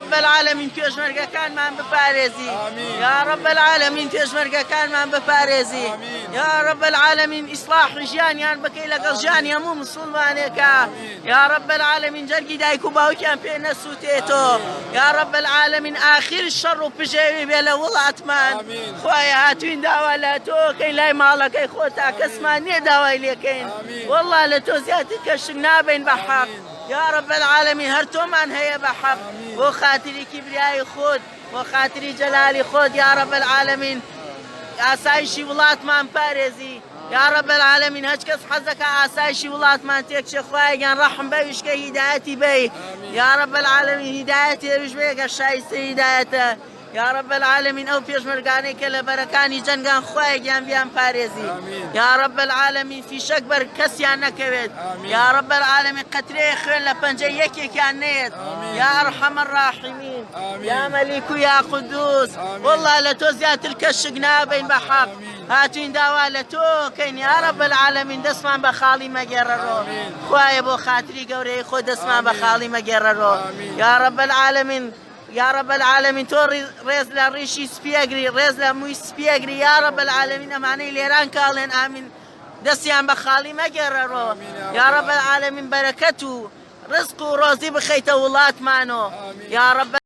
رب العالمین پێشمەرگەکانمان بپارێزی یا رب العالمین پێشمەرگەکانمان بپارێزی یا رب العالمین ئیسلاحی ژیانیان بکەی لەگەڵ ژیانی هەموو موسڵمانێکە یا رب العالمین جەرگی دایک و باوکیان پێ نەسووتێتەوە یا رب العالمین ئاخر شەڕ و پژێوی بێ لە وڵاتمان خوایە هاتوین داوا لە تۆکەین لای ماڵەکەی خۆتا کەسمان نییە داوای لێکەین والله لە تۆ زیاتر کەشک نابین بە حەق یا رب العالمین هەر تۆمان هەیە بە حەق بۆ خاتری کیبریای خۆت بۆ خاتری جەلالی خۆت یا رب العالمین ئاسایشی وڵاتمان پارێزی یا رب العالمین هەچ کەس حەزەکە ئاسایشی وڵاتمان تێکچێ خوایەگیان ڕەحم بە ویشکە هیدایەتی بەی یا رب العالمین هیدایەتی ئەویش بەیەکە شایستە هیدایەتە یا رب العالمین ئەو پێشمەرگانەی کە لە بەرەکانی جەنگان خوایەگیان بیان پارێزی یا رب العالمین فیشەک بەر کەسیان نەکەوێت یا رب العالمین قەترەیە خوێن لە پەنجەی یەکێکیان نێت یا ئەرحەم الراحیمین یا مەلیک و یا قودوس والله لە تۆ زیاتر کەشک نابین بە حەق هاتوین داوا لە تۆکەین یا رب العالمین دەستمان بە خاڵی مەگێڕەرۆ خوایە بۆ خاتری گەورەی خۆ دەستمان بە خاڵی مەگێڕەرۆ یا رب العالمین یا رب العالمین تۆ ڕێز لە ڕیشی سپیەگری ڕێز لە مووی سپیەگری یا رب العالمین ئەمانەی لێران کاڵێن ئامین دەستیان بە خاڵی مەگێڕەرۆ یا رب العالمین بەرەکەت و ڕزق و ڕۆزی بخەیتە وڵاتمانۆ یا رب